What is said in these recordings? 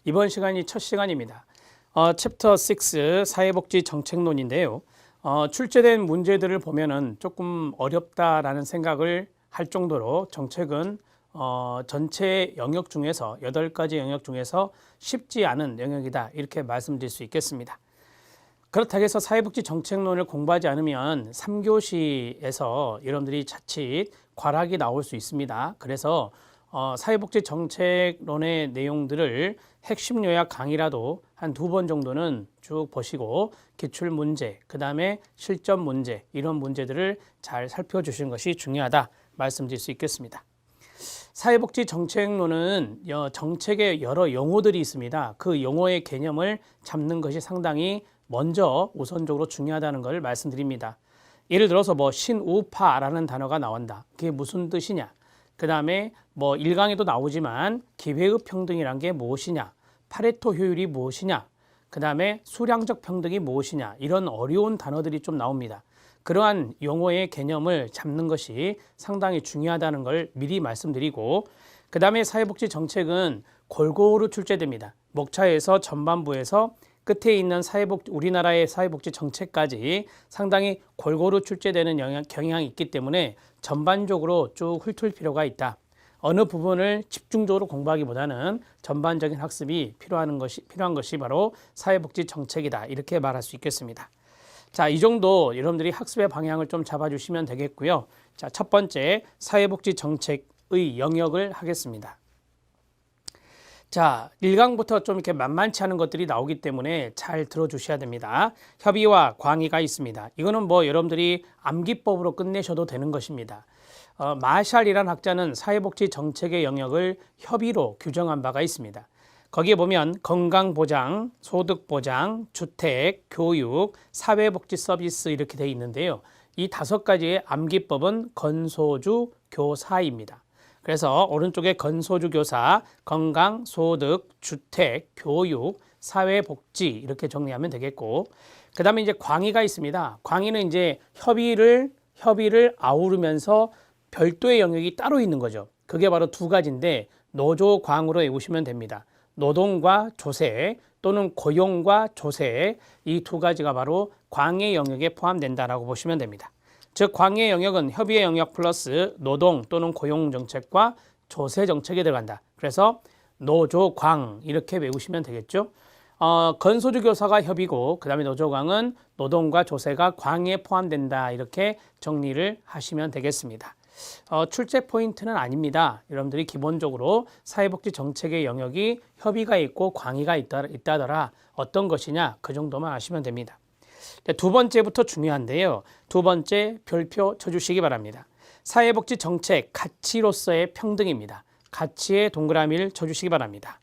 이번 시간이 첫 시간입니다. 챕터 6 사회복지 정책론인데요. 출제된 문제들을 보면은 조금 어렵다라는 생각을 할 정도로 정책은 전체 영역 중에서 8가지 영역 중에서 쉽지 않은 영역이다 이렇게 말씀드릴 수 있겠습니다. 그렇다고 해서 사회복지 정책론을 공부하지 않으면 3교시에서 여러분들이 자칫 과락이 나올 수 있습니다. 그래서 사회복지 정책론의 내용들을 핵심 요약 강의라도 한 2번 정도는 쭉 보시고 기출 문제, 그 다음에 실전 문제 이런 문제들을 잘 살펴주시는 것이 중요하다 말씀드릴 수 있겠습니다. 사회복지 정책론은 정책의 여러 용어들이 있습니다. 그 용어의 개념을 잡는 것이 상당히 먼저 우선적으로 중요하다는 것을 말씀드립니다. 예를 들어서 신우파라는 단어가 나온다. 그게 무슨 뜻이냐? 그 다음에 1강에도 나오지만 기회의 평등이란 게 무엇이냐? 파레토 효율이 무엇이냐? 그 다음에 수량적 평등이 무엇이냐? 이런 어려운 단어들이 좀 나옵니다. 그러한 용어의 개념을 잡는 것이 상당히 중요하다는 걸 미리 말씀드리고, 그 다음에 사회복지 정책은 골고루 출제됩니다. 목차에서 전반부에서 끝에 있는 우리나라의 사회복지 정책까지 상당히 골고루 출제되는 경향이 있기 때문에 전반적으로 쭉 훑을 필요가 있다. 어느 부분을 집중적으로 공부하기보다는 전반적인 학습이 필요한 것이 바로 사회복지 정책이다. 이렇게 말할 수 있겠습니다. 자, 이 정도 여러분들이 학습의 방향을 좀 잡아주시면 되겠고요. 자, 첫 번째 사회복지 정책의 영역을 하겠습니다. 자, 1강부터 좀 이렇게 만만치 않은 것들이 나오기 때문에 잘 들어주셔야 됩니다. 협의와 광의가 있습니다. 이거는 여러분들이 암기법으로 끝내셔도 되는 것입니다. 마샬이라는 학자는 사회복지 정책의 영역을 협의로 규정한 바가 있습니다. 거기에 보면 건강보장, 소득보장, 주택, 교육, 사회복지 서비스 이렇게 되어 있는데요. 이 5가지의 암기법은 건소주 교사입니다. 그래서 오른쪽에 건소주 교사, 건강, 소득, 주택, 교육, 사회복지 이렇게 정리하면 되겠고, 그 다음에 이제 광의가 있습니다. 광의는 이제 협의를 아우르면서 별도의 영역이 따로 있는 거죠. 그게 바로 2가지인데 노조광으로 외우시면 됩니다. 노동과 조세 또는 고용과 조세 이 2가지가 바로 광의 영역에 포함된다라고 보시면 됩니다. 즉 광의 영역은 협의의 영역 플러스 노동 또는 고용 정책과 조세 정책에 들어간다. 그래서 노조광 이렇게 외우시면 되겠죠. 건소주 교사가 협의고 그 다음에 노조광은 노동과 조세가 광에 포함된다. 이렇게 정리를 하시면 되겠습니다. 출제 포인트는 아닙니다. 여러분들이 기본적으로 사회복지 정책의 영역이 협의가 있고 광의가 있다더라. 어떤 것이냐 그 정도만 아시면 됩니다. 2번째부터 중요한데요. 2번째 별표 쳐주시기 바랍니다. 사회복지 정책 가치로서의 평등입니다. 가치의 동그라미를 쳐주시기 바랍니다.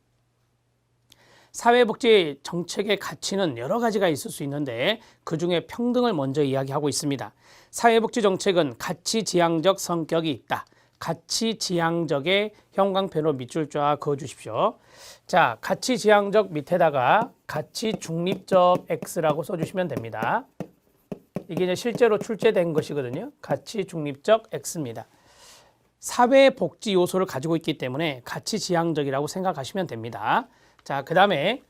사회복지 정책의 가치는 여러 가지가 있을 수 있는데 그중에 평등을 먼저 이야기하고 있습니다. 사회복지 정책은 가치지향적 성격이 있다. 가치지향적의 형광펜으로 밑줄 쫙 그어주십시오. 자, 가치지향적 밑에다가 가치중립적 X라고 써주시면 됩니다. 이게 이제 실제로 출제된 것이거든요. 가치중립적 X입니다. 사회복지 요소를 가지고 있기 때문에 가치지향적이라고 생각하시면 됩니다. 자, 그 다음에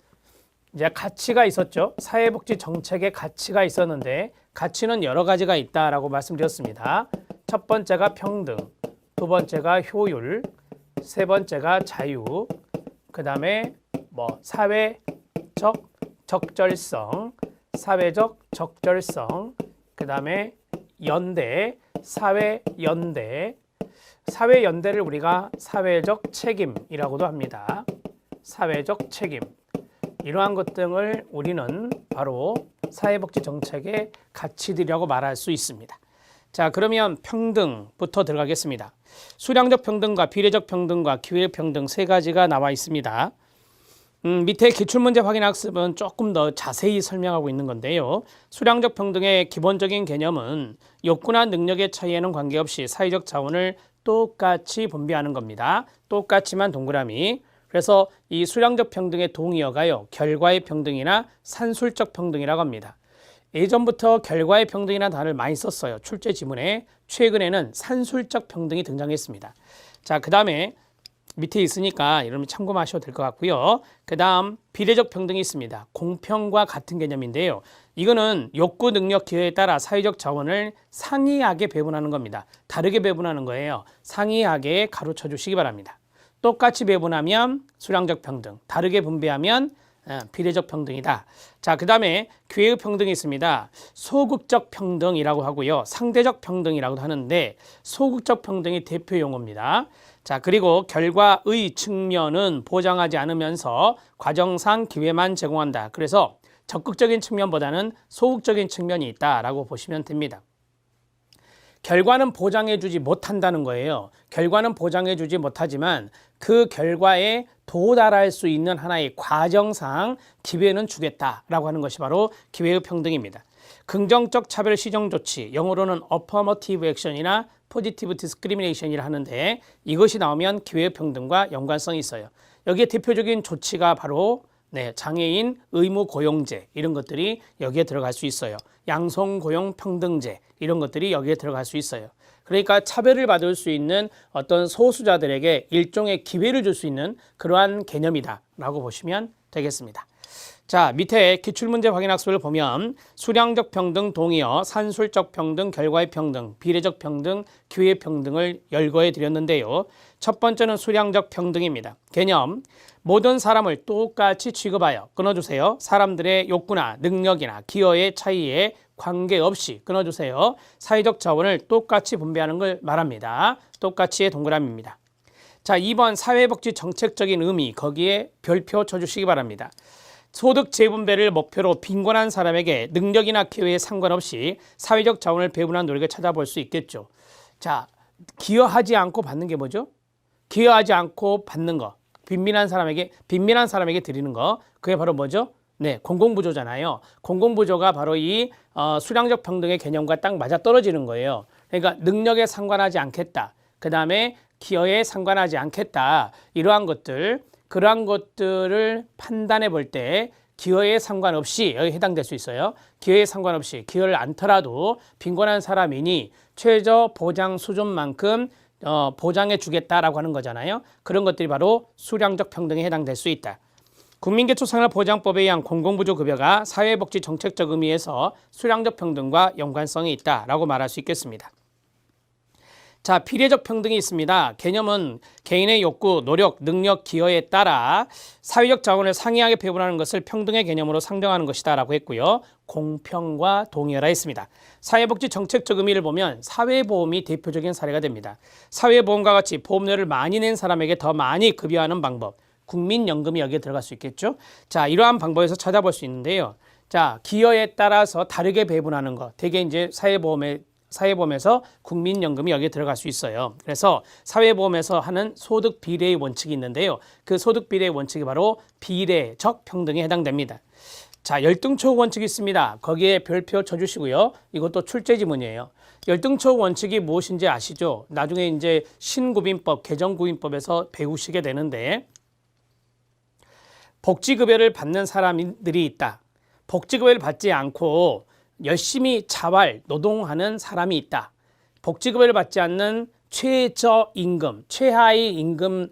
이제 가치가 있었죠. 사회복지 정책에 가치가 있었는데 가치는 여러 가지가 있다라고 말씀드렸습니다. 첫 번째가 평등, 2번째가 효율, 3번째가 자유, 그 다음에 사회적 적절성, 사회적 적절성, 그 다음에 연대, 사회연대, 사회연대를 우리가 사회적 책임이라고도 합니다. 사회적 책임. 이러한 것 등을 우리는 바로 사회복지 정책의 가치들이라고 말할 수 있습니다. 자, 그러면 평등부터 들어가겠습니다. 수량적 평등과 비례적 평등과 기회평등 3가지가 나와 있습니다. 밑에 기출문제 확인 학습은 조금 더 자세히 설명하고 있는 건데요. 수량적 평등의 기본적인 개념은 욕구나 능력의 차이에는 관계없이 사회적 자원을 똑같이 분배하는 겁니다. 똑같지만 동그라미. 그래서 이 수량적 평등의 동의어가요. 결과의 평등이나 산술적 평등이라고 합니다. 예전부터 결과의 평등이라는 단어를 많이 썼어요. 출제 지문에. 최근에는 산술적 평등이 등장했습니다. 자, 그 다음에 밑에 있으니까 여러분 참고하셔도 될 것 같고요. 그 다음 비례적 평등이 있습니다. 공평과 같은 개념인데요. 이거는 욕구, 능력, 기여에 따라 사회적 자원을 상이하게 배분하는 겁니다. 다르게 배분하는 거예요. 상이하게 가로쳐 주시기 바랍니다. 똑같이 배분하면 수량적 평등, 다르게 분배하면 비례적 평등이다. 자, 그 다음에 기회의 평등이 있습니다. 소극적 평등이라고 하고요. 상대적 평등이라고도 하는데 소극적 평등이 대표 용어입니다. 자, 그리고 결과의 측면은 보장하지 않으면서 과정상 기회만 제공한다. 그래서 적극적인 측면보다는 소극적인 측면이 있다라고 보시면 됩니다. 결과는 보장해주지 못한다는 거예요. 결과는 보장해주지 못하지만 그 결과에 도달할 수 있는 하나의 과정상 기회는 주겠다라고 하는 것이 바로 기회의 평등입니다. 긍정적 차별 시정 조치, 영어로는 affirmative action이나 positive discrimination이라 하는데 이것이 나오면 기회의 평등과 연관성이 있어요. 여기에 대표적인 조치가 바로 장애인 의무 고용제 이런 것들이 여기에 들어갈 수 있어요. 양성 고용 평등제 이런 것들이 여기에 들어갈 수 있어요. 그러니까 차별을 받을 수 있는 어떤 소수자들에게 일종의 기회를 줄 수 있는 그러한 개념이다라고 보시면 되겠습니다. 자, 밑에 기출문제 확인학습을 보면 수량적 평등, 동의어, 산술적 평등, 결과의 평등, 비례적 평등, 기회의 평등을 열거해 드렸는데요. 첫 번째는 수량적 평등입니다. 개념, 모든 사람을 똑같이 취급하여 끊어주세요. 사람들의 욕구나 능력이나 기여의 차이에 관계없이 끊어주세요. 사회적 자원을 똑같이 분배하는 걸 말합니다. 똑같이의 동그라미입니다. 자, 2번 사회복지 정책적인 의미, 거기에 별표 쳐주시기 바랍니다. 소득 재분배를 목표로 빈곤한 사람에게 능력이나 기회에 상관없이 사회적 자원을 배분하는 노력을 찾아볼 수 있겠죠. 자, 기여하지 않고 받는 게 뭐죠? 기여하지 않고 받는 거. 빈민한 사람에게 드리는 거. 그게 바로 뭐죠? 공공부조잖아요. 공공부조가 바로 이 수량적 평등의 개념과 딱 맞아떨어지는 거예요. 그러니까 능력에 상관하지 않겠다. 그 다음에 기여에 상관하지 않겠다. 이러한 것들. 그러한 것들을 판단해 볼 때 기여에 상관없이 여기 해당될 수 있어요. 기여에 상관없이 기여를 않더라도 빈곤한 사람이니 최저 보장 수준만큼 보장해 주겠다라고 하는 거잖아요. 그런 것들이 바로 수량적 평등에 해당될 수 있다. 국민기초생활보장법에 의한 공공부조급여가 사회복지 정책적 의미에서 수량적 평등과 연관성이 있다라고 말할 수 있겠습니다. 자, 비례적 평등이 있습니다. 개념은 개인의 욕구, 노력, 능력, 기여에 따라 사회적 자원을 상이하게 배분하는 것을 평등의 개념으로 상정하는 것이다 라고 했고요. 공평과 동의어라 했습니다. 사회복지 정책적 의미를 보면 사회보험이 대표적인 사례가 됩니다. 사회보험과 같이 보험료를 많이 낸 사람에게 더 많이 급여하는 방법, 국민연금이 여기에 들어갈 수 있겠죠. 자, 이러한 방법에서 찾아볼 수 있는데요. 자, 기여에 따라서 다르게 배분하는 것, 대개 이제 사회보험에서 국민연금이 여기에 들어갈 수 있어요. 그래서 사회보험에서 하는 소득 비례의 원칙이 있는데요. 그 소득 비례의 원칙이 바로 비례적 평등에 해당됩니다. 자, 열등초우 원칙이 있습니다. 거기에 별표 쳐주시고요. 이것도 출제지문이에요. 열등초우 원칙이 무엇인지 아시죠? 나중에 이제 신구빈법, 개정구빈법에서 배우시게 되는데 복지급여를 받는 사람들이 있다. 복지급여를 받지 않고 열심히 자활, 노동하는 사람이 있다. 복지급여를 받지 않는 최저임금, 최하위 임금을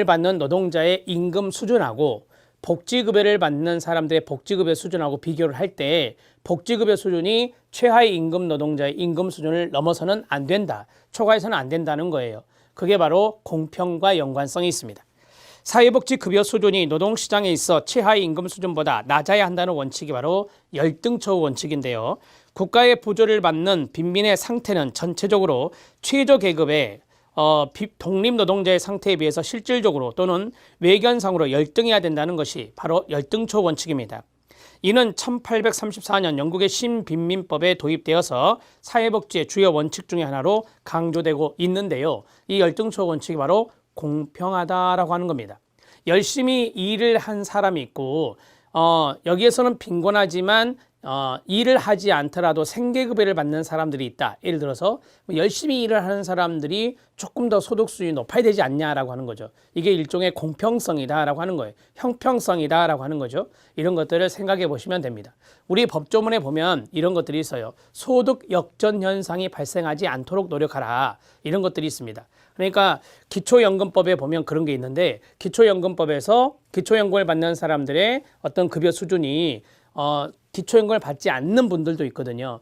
받는 노동자의 임금 수준하고 복지급여를 받는 사람들의 복지급여 수준하고 비교를 할 때 복지급여 수준이 최하위 임금 노동자의 임금 수준을 넘어서는 안 된다. 초과해서는 안 된다는 거예요. 그게 바로 공평과 연관성이 있습니다. 사회복지 급여 수준이 노동시장에 있어 최하위 임금 수준보다 낮아야 한다는 원칙이 바로 열등초우 원칙인데요. 국가의 보조를 받는 빈민의 상태는 전체적으로 최저계급의 독립노동자의 상태에 비해서 실질적으로 또는 외견상으로 열등해야 된다는 것이 바로 열등초우 원칙입니다. 이는 1834년 영국의 신빈민법에 도입되어서 사회복지의 주요 원칙 중에 하나로 강조되고 있는데요. 이 열등초우 원칙이 바로 공평하다라고 하는 겁니다. 열심히 일을 한 사람이 있고 여기에서는 빈곤하지만 일을 하지 않더라도 생계급여를 받는 사람들이 있다. 예를 들어서 열심히 일을 하는 사람들이 조금 더 소득 수준이 높아야 되지 않냐라고 하는 거죠. 이게 일종의 공평성이다라고 하는 거예요. 형평성이다라고 하는 거죠. 이런 것들을 생각해 보시면 됩니다. 우리 법조문에 보면 이런 것들이 있어요. 소득 역전 현상이 발생하지 않도록 노력하라. 이런 것들이 있습니다. 그러니까 기초연금법에 보면 그런 게 있는데 기초연금법에서 기초연금을 받는 사람들의 어떤 급여 수준이 기초연금을 받지 않는 분들도 있거든요.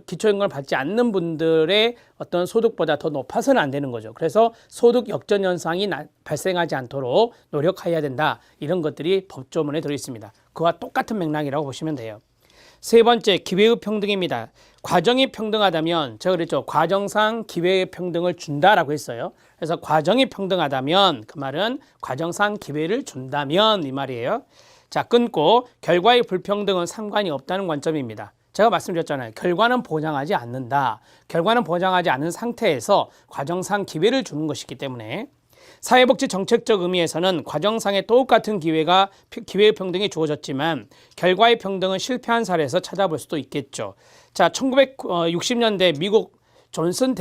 기초연금을 받지 않는 분들의 어떤 소득보다 더 높아서는 안 되는 거죠. 그래서 소득 역전 현상이 발생하지 않도록 노력해야 된다. 이런 것들이 법조문에 들어 있습니다. 그와 똑같은 맥락이라고 보시면 돼요. 세 번째, 기회의 평등입니다. 과정이 평등하다면 제가 그랬죠. 과정상 기회의 평등을 준다라고 했어요. 그래서 과정이 평등하다면 그 말은 과정상 기회를 준다면 이 말이에요. 자, 끊고 결과의 불평등은 상관이 없다는 관점입니다. 제가 말씀드렸잖아요. 결과는 보장하지 않는다. 결과는 보장하지 않은 상태에서 과정상 기회를 주는 것이기 때문에 사회복지 정책적 의미에서는 과정상의 똑같은 기회의 평등이 주어졌지만 결과의 평등은 실패한 사례에서 찾아볼 수도 있겠죠. 자, 1960년대 미국 존슨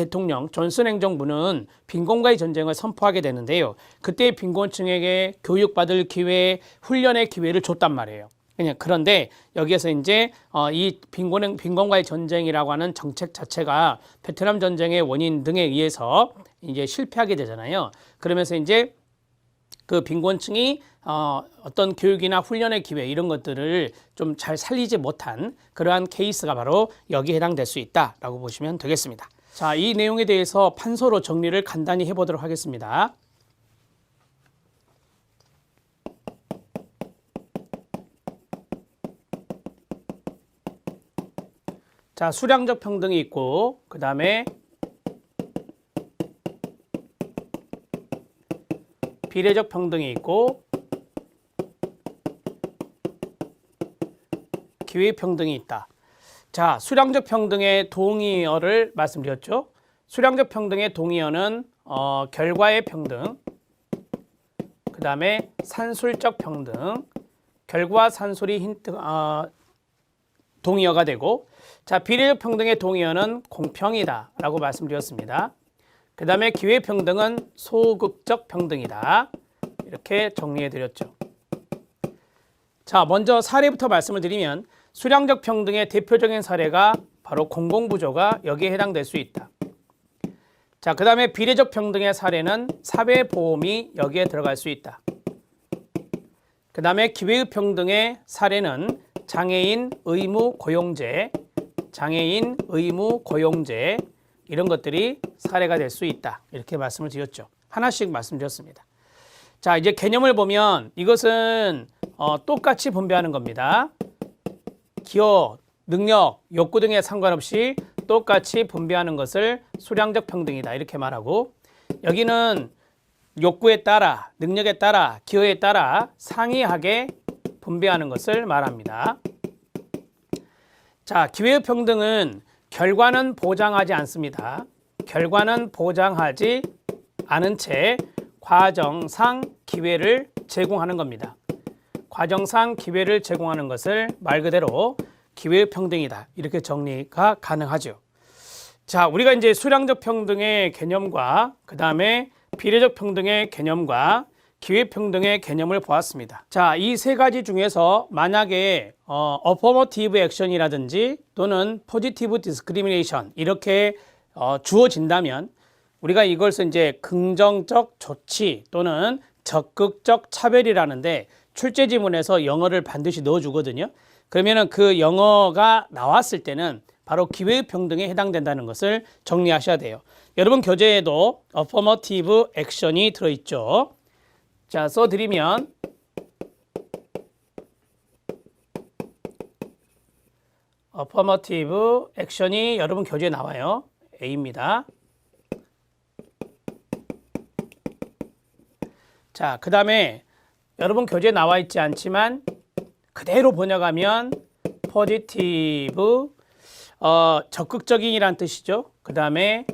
행정부는 빈곤과의 전쟁을 선포하게 되는데요. 그때 빈곤층에게 교육받을 기회, 훈련의 기회를 줬단 말이에요. 그런데 여기에서 이제 이 빈곤과의 전쟁이라고 하는 정책 자체가 베트남 전쟁의 원인 등에 의해서 이제 실패하게 되잖아요. 그러면서 이제 그 빈곤층이 어떤 교육이나 훈련의 기회 이런 것들을 좀 잘 살리지 못한 그러한 케이스가 바로 여기에 해당될 수 있다라고 보시면 되겠습니다. 자, 이 내용에 대해서 판서로 정리를 간단히 해보도록 하겠습니다. 자, 수량적 평등이 있고 그 다음에 비례적 평등이 있고 기회 평등이 있다. 자, 수량적 평등의 동의어를 말씀드렸죠. 수량적 평등의 동의어는 결과의 평등, 그 다음에 산술적 평등, 결과 산술이 동의어가 되고, 자, 비례적 평등의 동의어는 공평이다 라고 말씀드렸습니다. 그 다음에 기회 평등은 소극적 평등이다. 이렇게 정리해 드렸죠. 자, 먼저 사례부터 말씀을 드리면 수량적 평등의 대표적인 사례가 바로 공공부조가 여기에 해당될 수 있다. 자, 그 다음에 비례적 평등의 사례는 사회보험이 여기에 들어갈 수 있다. 그 다음에 기회의 평등의 사례는 장애인 의무 고용제, 이런 것들이 사례가 될 수 있다. 이렇게 말씀을 드렸죠. 하나씩 말씀드렸습니다. 자, 이제 개념을 보면 이것은 똑같이 분배하는 겁니다. 기여, 능력, 욕구 등에 상관없이 똑같이 분배하는 것을 수량적 평등이다. 이렇게 말하고 여기는 욕구에 따라, 능력에 따라, 기여에 따라 상이하게 분배하는 것을 말합니다. 자, 기회의 평등은 결과는 보장하지 않습니다. 결과는 보장하지 않은 채 과정상 기회를 제공하는 겁니다. 과정상 기회를 제공하는 것을 말 그대로 기회의 평등이다. 이렇게 정리가 가능하죠. 자, 우리가 이제 수량적 평등의 개념과 그 다음에 비례적 평등의 개념과 기회평등의 개념을 보았습니다. 자, 이 세 가지 중에서 만약에 어퍼머티브 액션이라든지 또는 포지티브 디스크리미네이션 이렇게 주어진다면 우리가 이것을 이제 긍정적 조치 또는 적극적 차별이라는데 출제 지문에서 영어를 반드시 넣어주거든요. 그러면은 그 영어가 나왔을 때는 바로 기회평등에 해당된다는 것을 정리하셔야 돼요. 여러분 교재에도 어퍼머티브 액션이 들어있죠. 자, 써드리면 어퍼머티브 액션이 여러분 교재에 나와요. A입니다. 자, 그 다음에 여러분 교재에 나와 있지 않지만 그대로 번역하면 포지티브 적극적인이란 뜻이죠. 그 다음에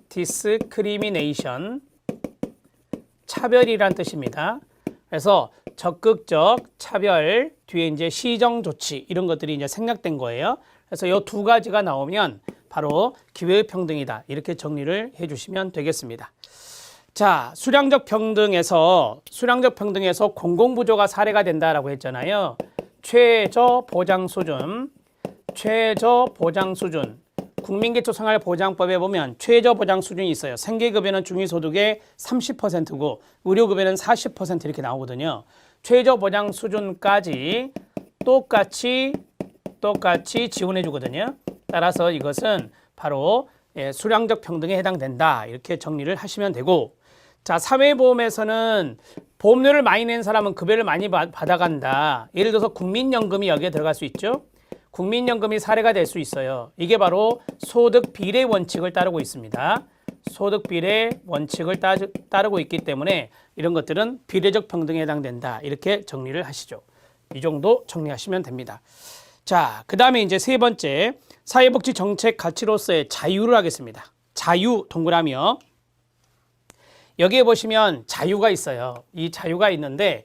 디스크리미네이션 차별이란 뜻입니다. 그래서 적극적 차별 뒤에 이제 시정 조치 이런 것들이 이제 생략된 거예요. 그래서 이 두 가지가 나오면 바로 기회평등이다. 이렇게 정리를 해 주시면 되겠습니다. 자, 수량적 평등에서 공공부조가 사례가 된다라고 했잖아요. 최저 보장 수준. 국민기초생활보장법에 보면 최저 보장 수준이 있어요. 생계급여는 중위소득의 30%고 의료급여는 40% 이렇게 나오거든요. 최저 보장 수준까지 똑같이 지원해 주거든요. 따라서 이것은 바로 수량적 평등에 해당된다. 이렇게 정리를 하시면 되고, 자, 사회보험에서는 보험료를 많이 낸 사람은 급여를 많이 받아간다. 예를 들어서 국민연금이 여기에 들어갈 수 있죠. 국민연금이 사례가 될 수 있어요. 이게 바로 소득 비례 원칙을 따르고 있습니다. 소득 비례 원칙을 따르고 있기 때문에 이런 것들은 비례적 평등에 해당된다. 이렇게 정리를 하시죠. 이 정도 정리하시면 됩니다. 자, 그 다음에 이제 세 번째, 사회복지 정책 가치로서의 자유를 하겠습니다. 자유 동그라미요. 여기에 보시면 자유가 있어요. 이 자유가 있는데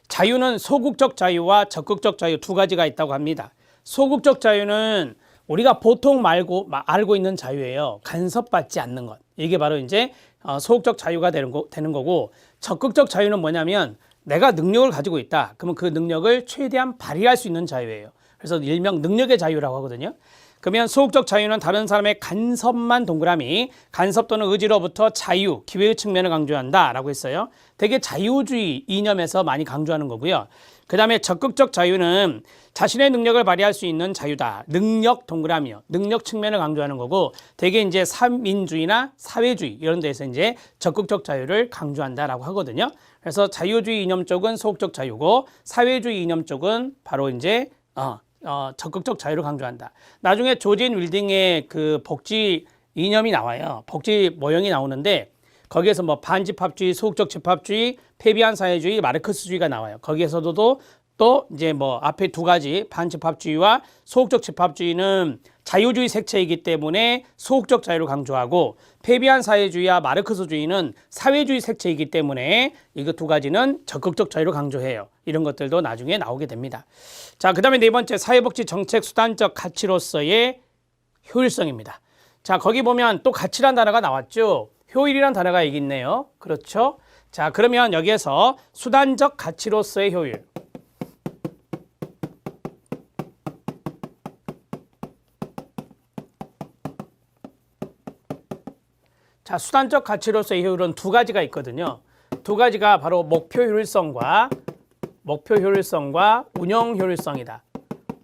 자유는 소극적 자유와 적극적 자유 두 가지가 있다고 합니다. 소극적 자유는 우리가 보통 알고 있는 자유예요. 간섭받지 않는 것. 이게 바로 이제 소극적 자유가 되는 거고, 적극적 자유는 뭐냐면 내가 능력을 가지고 있다. 그러면 그 능력을 최대한 발휘할 수 있는 자유예요. 그래서 일명 능력의 자유라고 하거든요. 그러면 소극적 자유는 다른 사람의 간섭만 동그라미, 간섭 또는 의지로부터 자유, 기회의 측면을 강조한다라고 했어요. 되게 자유주의 이념에서 많이 강조하는 거고요. 그 다음에 적극적 자유는 자신의 능력을 발휘할 수 있는 자유다. 능력 동그라미요. 능력 측면을 강조하는 거고, 되게 이제 삼민주의나 사회주의 이런 데서 이제 적극적 자유를 강조한다라고 하거든요. 그래서 자유주의 이념 쪽은 소극적 자유고, 사회주의 이념 쪽은 바로 이제 적극적 자유를 강조한다. 나중에 조진 윌딩의 그 복지 이념이 나와요. 복지 모형이 나오는데 거기에서 뭐 반집합주의, 소극적 집합주의, 폐비한 사회주의, 마르크스주의가 나와요. 거기에서도 또 이제 뭐 앞에 두 가지 반집합주의와 소극적 집합주의는 자유주의 색채이기 때문에 소극적 자유를 강조하고, 폐비한 사회주의와 마르크스주의는 사회주의 색채이기 때문에 이거 두 가지는 적극적 자유를 강조해요. 이런 것들도 나중에 나오게 됩니다. 자, 그 다음에 네 번째, 사회복지 정책 수단적 가치로서의 효율성입니다. 자, 거기 보면 또 가치란 단어가 나왔죠. 효율이란 단어가 여기 있네요. 그렇죠? 자, 그러면 여기에서 수단적 가치로서의 효율. 자, 수단적 가치로서의 효율은 두 가지가 있거든요. 두 가지가 바로 목표 효율성과 운영 효율성이다.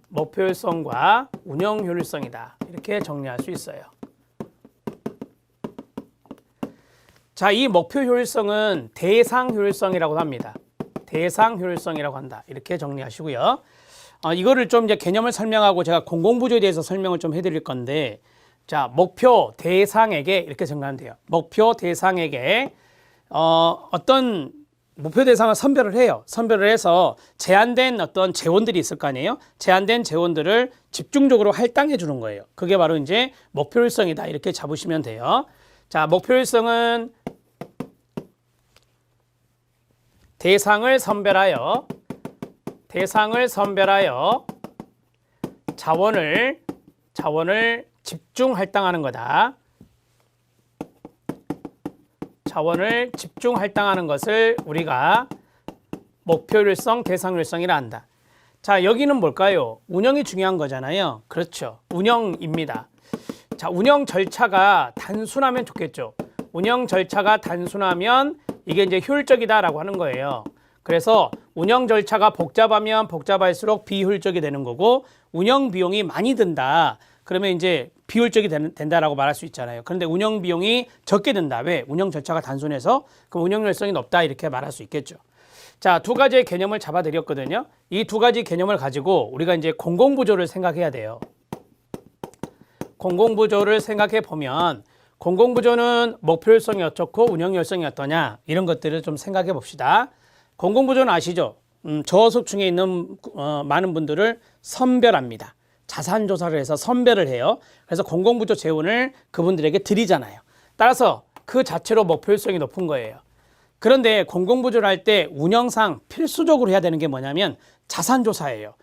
목표 효율성과 운영 효율성이다. 이렇게 정리할 수 있어요. 자, 이 목표 효율성은 대상 효율성이라고 합니다. 대상 효율성이라고 한다. 이렇게 정리하시고요. 이거를 좀 이제 개념을 설명하고 제가 공공부조에 대해서 설명을 좀 해드릴 건데, 자, 목표 대상에게 이렇게 정리하면 돼요. 목표 대상에게 어떤 목표 대상을 선별을 해요. 선별을 해서 제한된 어떤 재원들이 있을 거 아니에요. 제한된 재원들을 집중적으로 할당해 주는 거예요. 그게 바로 이제 목표율성이다. 이렇게 잡으시면 돼요. 자, 목표율성은 대상을 선별하여 자원을 집중 할당하는 거다. 자원을 집중 할당하는 것을 우리가 목표율성, 대상율성이라 한다. 자, 여기는 뭘까요? 운영이 중요한 거잖아요. 그렇죠. 운영입니다. 자, 운영 절차가 단순하면 좋겠죠. 운영 절차가 단순하면 이게 이제 효율적이다라고 하는 거예요. 그래서 운영 절차가 복잡하면 복잡할수록 비효율적이 되는 거고, 운영 비용이 많이 든다. 그러면 이제 비효율적이 된다라고 말할 수 있잖아요. 그런데 운영 비용이 적게 든다. 왜? 운영 절차가 단순해서 그럼 운영 효율성이 높다. 이렇게 말할 수 있겠죠. 자, 두 가지의 개념을 잡아드렸거든요. 이 두 가지 개념을 가지고 우리가 이제 공공부조를 생각해야 돼요. 공공부조를 생각해 보면 공공부조는 목표율성이 어떻고 운영효율성이 어떠냐, 이런 것들을 좀 생각해 봅시다. 공공부조는 아시죠? 저소득층에 있는 많은 분들을 선별합니다. 자산조사를 해서 선별을 해요. 그래서 공공부조 재원을 그분들에게 드리잖아요. 따라서 그 자체로 목표율성이 높은 거예요. 그런데 공공부조를 할 때 운영상 필수적으로 해야 되는 게 뭐냐면 자산조사예요.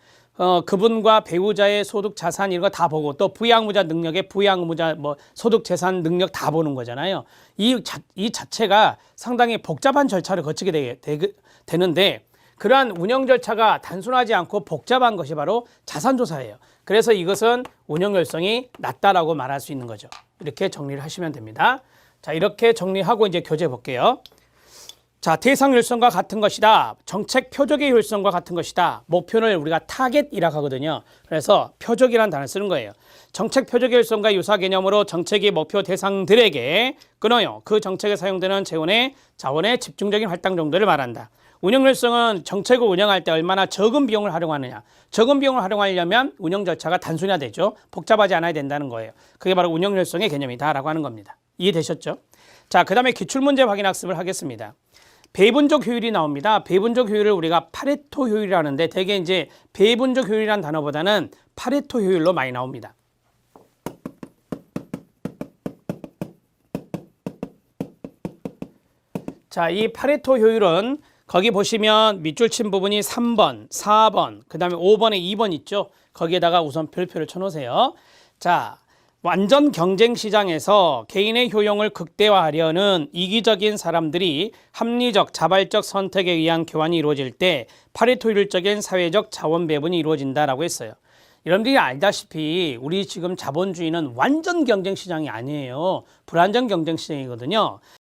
그분과 배우자의 소득, 자산 이런 거 다 보고 또 부양의무자 능력의 부양의무자 뭐 소득, 재산 능력 다 보는 거잖아요. 이 자체가 상당히 복잡한 절차를 거치게 되는데 그러한 운영 절차가 단순하지 않고 복잡한 것이 바로 자산조사예요. 그래서 이것은 운영열성이 낮다라고 말할 수 있는 거죠. 이렇게 정리를 하시면 됩니다. 자, 이렇게 정리하고 이제 교재 볼게요. 자, 대상 효율성과 같은 것이다. 정책 표적의 효율성과 같은 것이다. 목표를 우리가 타겟이라고 하거든요. 그래서 표적이라는 단어를 쓰는 거예요. 정책 표적의 효율성과 유사 개념으로 정책의 목표 대상들에게 끊어요. 그 정책에 사용되는 자원의 집중적인 할당 정도를 말한다. 운영 효율성은 정책을 운영할 때 얼마나 적은 비용을 활용하느냐. 적은 비용을 활용하려면 운영 절차가 단순화되죠. 복잡하지 않아야 된다는 거예요. 그게 바로 운영 효율성의 개념이다라고 하는 겁니다. 이해되셨죠? 자, 그 다음에 기출문제 확인 학습을 하겠습니다. 배분적 효율이 나옵니다. 배분적 효율을 우리가 파레토 효율이라고 하는데 대개 이제 배분적 효율이라는 단어보다는 파레토 효율로 많이 나옵니다. 자, 이 파레토 효율은 거기 보시면 밑줄 친 부분이 3번, 4번, 그 다음에 5번에 2번 있죠. 거기에다가 우선 별표를 쳐놓으세요. 자, 완전 경쟁 시장에서 개인의 효용을 극대화하려는 이기적인 사람들이 합리적, 자발적 선택에 의한 교환이 이루어질 때 파레토 효율적인 사회적 자원 배분이 이루어진다라고 했어요. 여러분들이 알다시피 우리 지금 자본주의는 완전 경쟁 시장이 아니에요. 불완전 경쟁 시장이거든요.